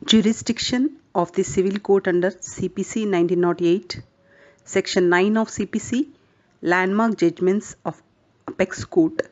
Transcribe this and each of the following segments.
Jurisdiction of the Civil Court under CPC 1908, Section 9 of CPC, Landmark Judgments of Apex Court.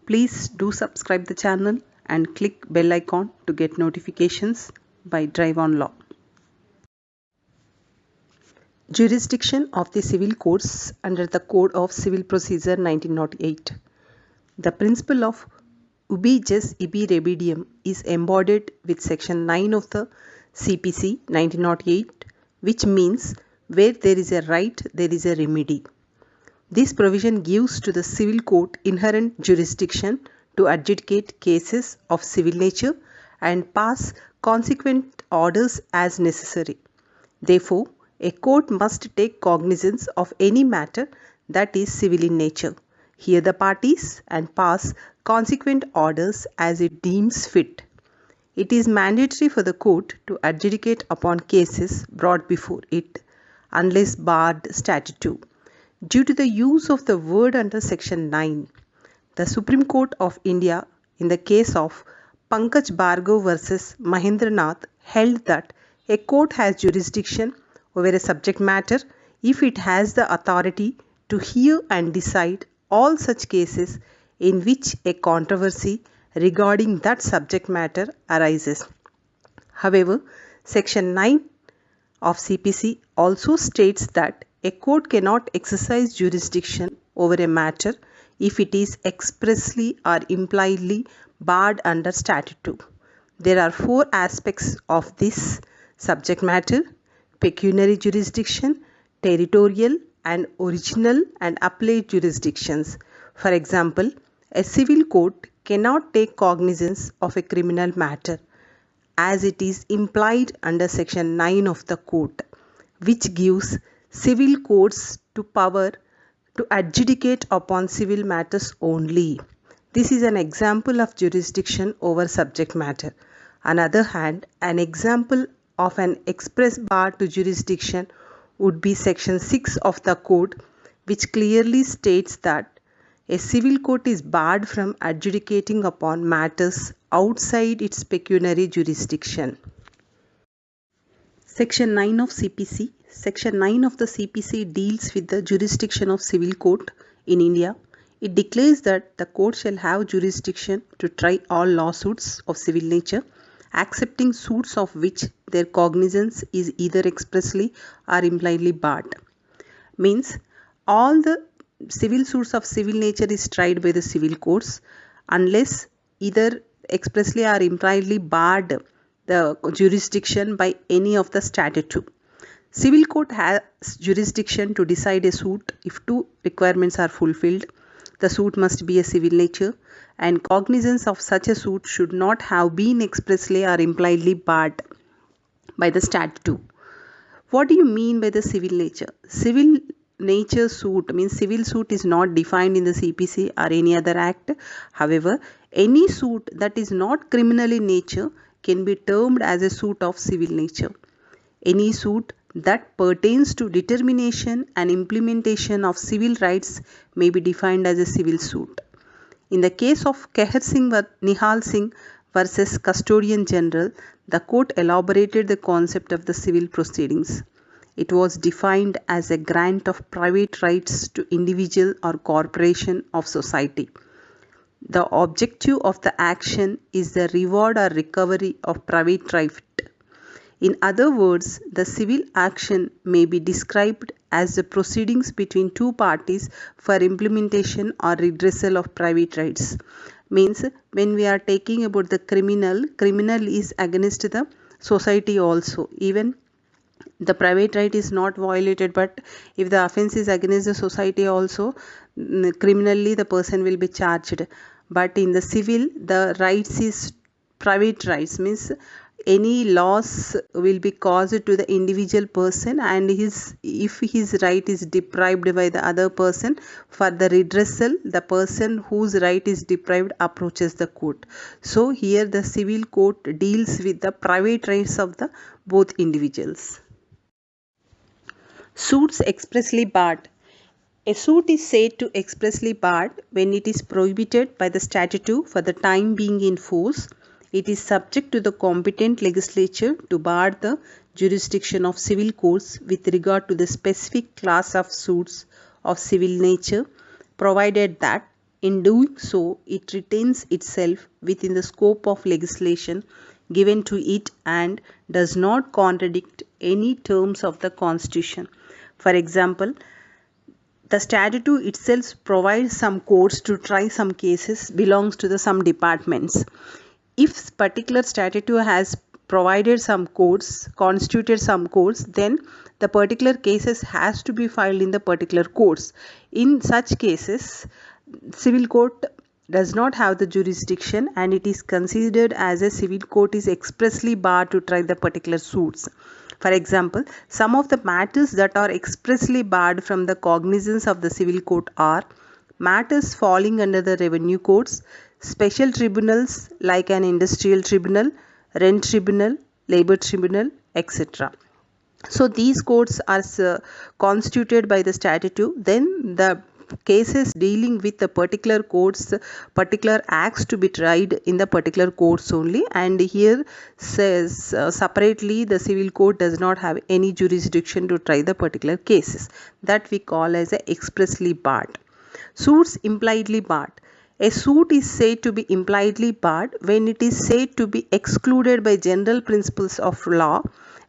Please do subscribe the channel and click bell icon to get notifications by Drive on Law. Jurisdiction of the Civil Courts under the Code of Civil Procedure 1908. The principle of ubi jus ibi remedium is embodied with Section 9 of the CPC 1908, which means where there is a right, there is a remedy. This provision gives to the civil court inherent jurisdiction to adjudicate cases of civil nature and pass consequent orders as necessary. Therefore, a court must take cognizance of any matter that is civil in nature, hear the parties, and pass consequent orders as it deems fit. It is mandatory for the court to adjudicate upon cases brought before it, unless barred statute. Due to the use of the word under Section 9, the Supreme Court of India, in the case of Pankaj Bhargav versus Mahendranath, held that a court has jurisdiction over a subject matter if it has the authority to hear and decide all such cases in which a controversy regarding that subject matter arises. However, Section 9 of CPC also states that a court cannot exercise jurisdiction over a matter if it is expressly or impliedly barred under statute. There are four aspects of this subject matter: pecuniary jurisdiction, territorial and original and appellate jurisdictions. For example, a civil court cannot take cognizance of a criminal matter, as it is implied under Section 9 of the Code, which gives civil courts to power to adjudicate upon civil matters only. This is an example of jurisdiction over subject matter. On the other hand, an example of an express bar to jurisdiction would be Section 6 of the Code, which clearly states that a civil court is barred from adjudicating upon matters outside its pecuniary jurisdiction. Section 9 of CPC. Section 9 of the CPC deals with the jurisdiction of civil court in India. It declares that the court shall have jurisdiction to try all lawsuits of civil nature, accepting suits of which their cognizance is either expressly or impliedly barred. Means all the civil suits of civil nature is tried by the civil courts unless either expressly or impliedly barred the jurisdiction by any of the statute. Civil court has jurisdiction to decide a suit if two requirements are fulfilled. The suit must be a civil nature, and cognizance of such a suit should not have been expressly or impliedly barred by the statute. What do you mean by the civil nature? Civil nature suit means civil suit is not defined in the CPC or any other act. However, any suit that is not criminal in nature can be termed as a suit of civil nature. Any suit that pertains to determination and implementation of civil rights may be defined as a civil suit. In the case of Kehar Singh Nihal Singh versus Custodian General, the court elaborated the concept of the civil proceedings. It was defined as a grant of private rights to individual or corporation of society. The objective of the action is the reward or recovery of private right. In other words, the civil action may be described as the proceedings between two parties for implementation or redressal of private rights. Means when we are talking about the criminal is against the society also. Even the private right is not violated, but if the offense is against the society also, criminally the person will be charged. But in the civil, the rights is private rights, means any loss will be caused to the individual person, and if his right is deprived by the other person, for the redressal, the person whose right is deprived approaches the court. So here the civil court deals with the private rights of the both individuals. Suits expressly barred. A suit is said to expressly barred when it is prohibited by the statute for the time being in force, It is subject to the competent legislature to bar the jurisdiction of civil courts with regard to the specific class of suits of civil nature, provided that in doing so it retains itself within the scope of legislation given to it and does not contradict any terms of the Constitution. For example, the statute itself provides some courts to try some cases belongs to the some departments. If particular statute has provided some courts, constituted some courts, then the particular cases has to be filed in the particular courts. In such cases, civil court does not have the jurisdiction and it is considered as a civil court is expressly barred to try the particular suits. For example, some of the matters that are expressly barred from the cognizance of the civil court are matters falling under the revenue courts, special tribunals like an industrial tribunal, rent tribunal, labor tribunal, etc. So these courts are constituted by the statute. Then the cases dealing with the particular courts, particular acts to be tried in the particular courts only, and here says separately the civil court does not have any jurisdiction to try the particular cases. That we call as a expressly barred. Suits impliedly barred. A suit is said to be impliedly barred when it is said to be excluded by general principles of law,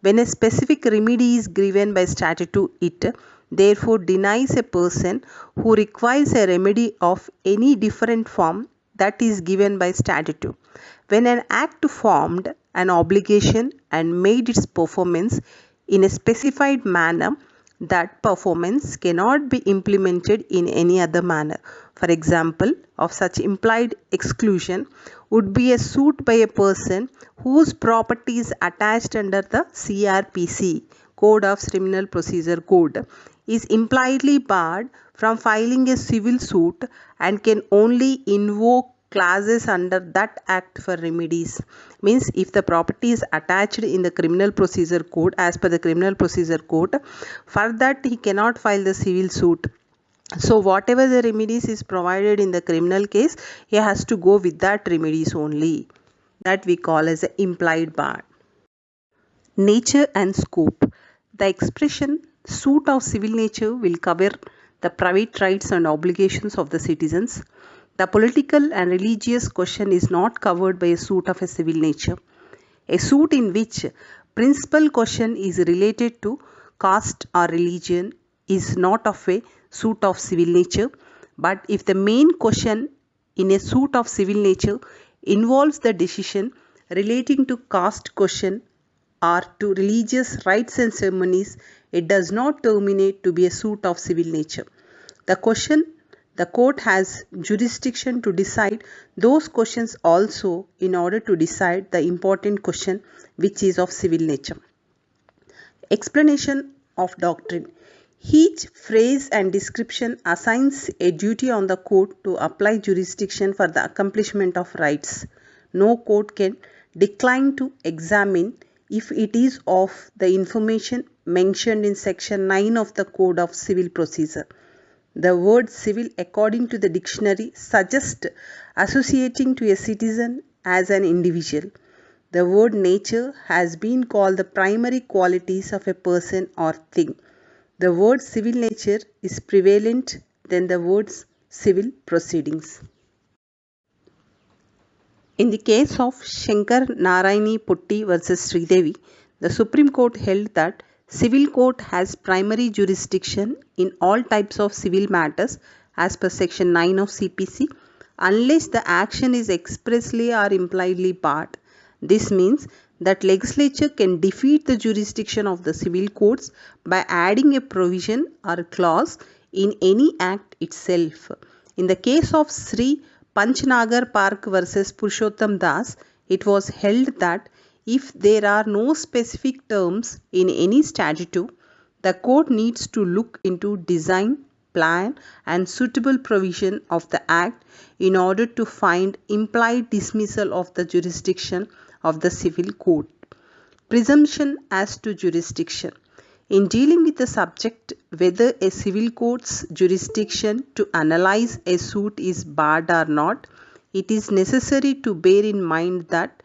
when a specific remedy is given by statute it therefore denies a person who requires a remedy of any different form that is given by statute. When an act formed an obligation and made its performance in a specified manner, that performance cannot be implemented in any other manner. For example, of such implied exclusion would be a suit by a person whose property is attached under the CRPC, Code of Criminal Procedure Code, is impliedly barred from filing a civil suit and can only invoke clauses under that act for remedies. Means if the property is attached in the criminal procedure code, as per the criminal procedure code, for that he cannot file the civil suit. So whatever the remedies is provided in the criminal case, he has to go with that remedies only. That we call as an implied bar. Nature and scope. The expression suit of civil nature will cover the private rights and obligations of the citizens. The political and religious question is not covered by a suit of a civil nature. A suit in which principal question is related to caste or religion is not of a suit of civil nature, but if the main question in a suit of civil nature involves the decision relating to caste question or to religious rites and ceremonies, it does not terminate to be a suit of civil nature. The court has jurisdiction to decide those questions also in order to decide the important question which is of civil nature. Explanation of doctrine. Each phrase and description assigns a duty on the court to apply jurisdiction for the accomplishment of rights. No court can decline to examine if it is of the information mentioned in section 9 of the Code of Civil Procedure. The word civil, according to the dictionary, suggests associating to a citizen as an individual. The word nature has been called the primary qualities of a person or thing. The word civil nature is prevalent than the words civil proceedings. In the case of Shankar Narayani Putti versus Sridevi, the Supreme Court held that civil court has primary jurisdiction in all types of civil matters as per section 9 of CPC unless the action is expressly or impliedly barred. This means that legislature can defeat the jurisdiction of the civil courts by adding a provision or a clause in any act itself. In the case of Sri Panchnagar Park versus Purushottam Das, it was held that if there are no specific terms in any statute, the court needs to look into design, plan and suitable provision of the act in order to find implied dismissal of the jurisdiction of the civil court. Presumption as to jurisdiction. In dealing with the subject whether a civil court's jurisdiction to analyze a suit is barred or not, it is necessary to bear in mind that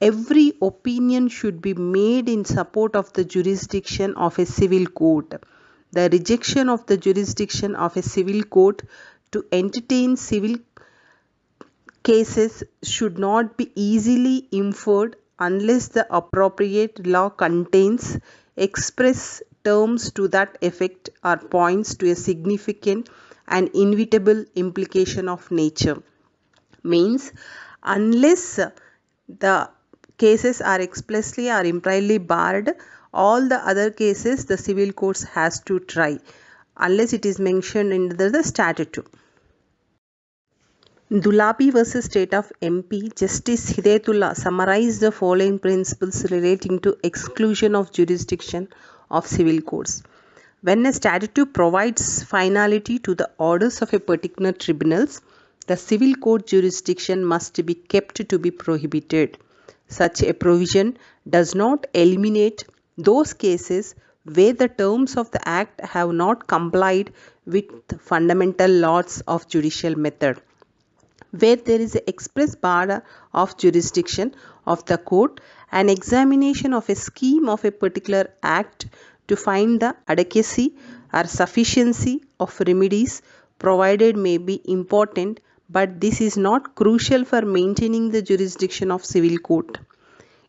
every opinion should be made in support of the jurisdiction of a civil court. The rejection of the jurisdiction of a civil court to entertain civil cases should not be easily inferred unless the appropriate law contains express terms to that effect or points to a significant and inevitable implication of nature. Means, unless the cases are expressly or impliedly barred, all the other cases the civil courts has to try unless it is mentioned in the statute. Dulabi versus State of MP, Justice Hidayatullah summarized the following principles relating to exclusion of jurisdiction of civil courts. When a statute provides finality to the orders of a particular tribunals, the civil court jurisdiction must be kept to be prohibited. Such a provision does not eliminate those cases where the terms of the Act have not complied with fundamental laws of judicial method. Where there is an express bar of jurisdiction of the court, an examination of a scheme of a particular act to find the adequacy or sufficiency of remedies provided may be important, but this is not crucial for maintaining the jurisdiction of civil court.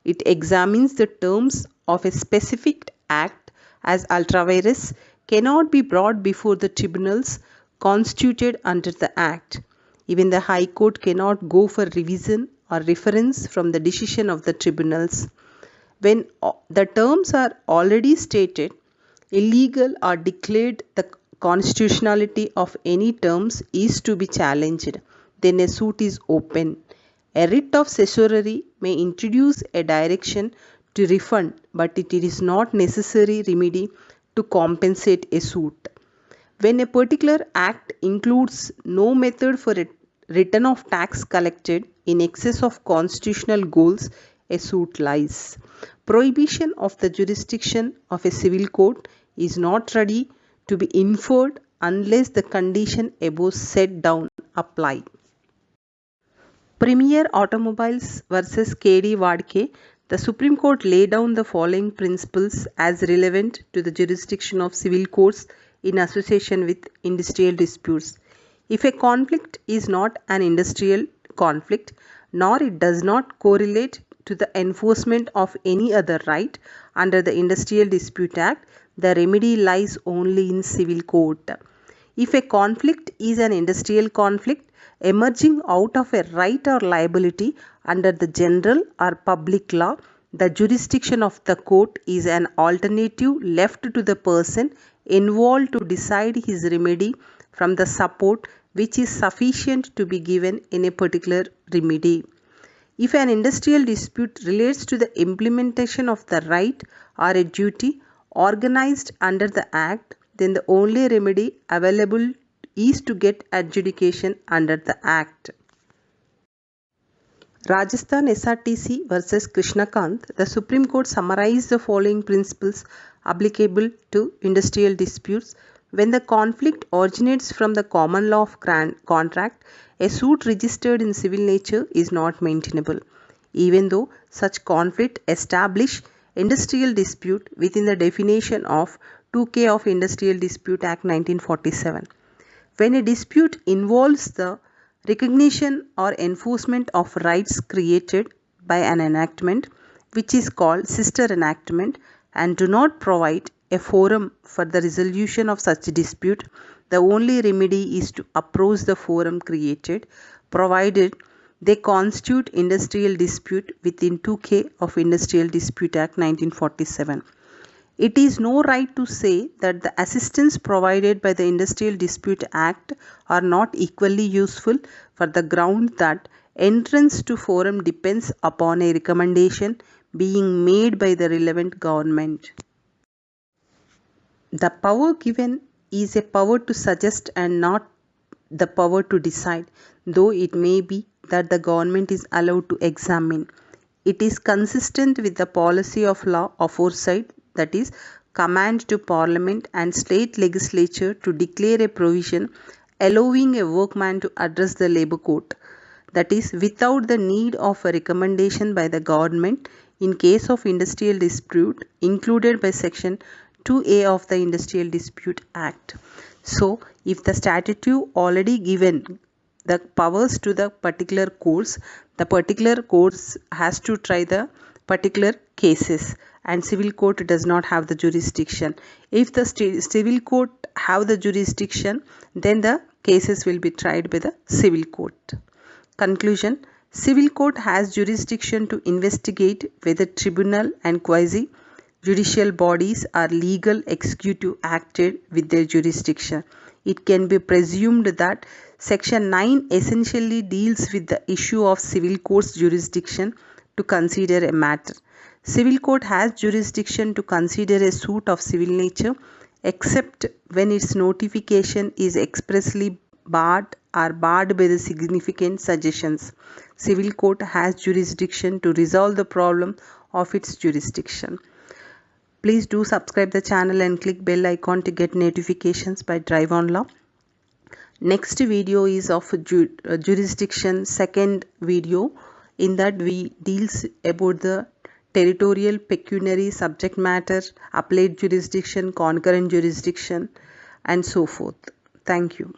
It examines the terms of a specific act as ultra vires cannot be brought before the tribunals constituted under the act. Even the High Court cannot go for revision or reference from the decision of the tribunals. When the terms are already stated, illegal or declared the constitutionality of any terms is to be challenged, then a suit is open. A writ of certiorari may introduce a direction to refund, but it is not necessary remedy to compensate a suit. When a particular act includes no method for a return of tax collected in excess of constitutional goals, a suit lies. Prohibition of the jurisdiction of a civil court is not ready to be inferred unless the condition above set down apply. Premier Automobiles versus KD Wadke, the Supreme Court laid down the following principles as relevant to the jurisdiction of civil courts in association with industrial disputes. If a conflict is not an industrial conflict, nor it does not correlate to the enforcement of any other right under the Industrial Dispute Act, the remedy lies only in civil court. If a conflict is an industrial conflict emerging out of a right or liability under the general or public law, the jurisdiction of the court is an alternative left to the person involved to decide his remedy from the support which is sufficient to be given in a particular remedy. If an industrial dispute relates to the implementation of the right or a duty organized under the Act, then the only remedy available is to get adjudication under the Act. Rajasthan SRTC versus Krishnakant, the Supreme Court summarized the following principles applicable to industrial disputes. When the conflict originates from the common law of contract, a suit registered in civil nature is not maintainable, even though such conflict establish industrial dispute within the definition of 2K of Industrial Dispute Act 1947. When a dispute involves the recognition or enforcement of rights created by an enactment, which is called sister enactment, and do not provide a forum for the resolution of such dispute, the only remedy is to approach the forum created, provided they constitute industrial dispute within 2K of Industrial Dispute Act 1947. It is no right to say that the assistance provided by the Industrial Dispute Act are not equally useful for the ground that entrance to forum depends upon a recommendation being made by the relevant government. The power given is a power to suggest and not the power to decide, though it may be that the government is allowed to examine. It is consistent with the policy of law aforesaid, that is, command to Parliament and state legislature to declare a provision allowing a workman to address the labour court. that is without the need of a recommendation by the government in case of industrial dispute included by section 2A of the Industrial Dispute Act. So if the statute already given the powers to the particular courts has to try the particular cases, and civil court does not have the jurisdiction. If the civil court have the jurisdiction, then the cases will be tried by the civil court. Conclusion: civil court has jurisdiction to investigate whether tribunal and quasi judicial bodies are legal executive acted with their jurisdiction. It can be presumed that Section 9 essentially deals with the issue of civil court's jurisdiction to consider a matter. Civil court has jurisdiction to consider a suit of civil nature except when its notification is expressly barred or barred by the significant suggestions. Civil court has jurisdiction to resolve the problem of its jurisdiction. Please do subscribe the channel and click bell icon to get notifications by Drive on Law. Next video is of jurisdiction, second video. In that we deals about the territorial, pecuniary, subject matter, appellate jurisdiction, concurrent jurisdiction and so forth. Thank you.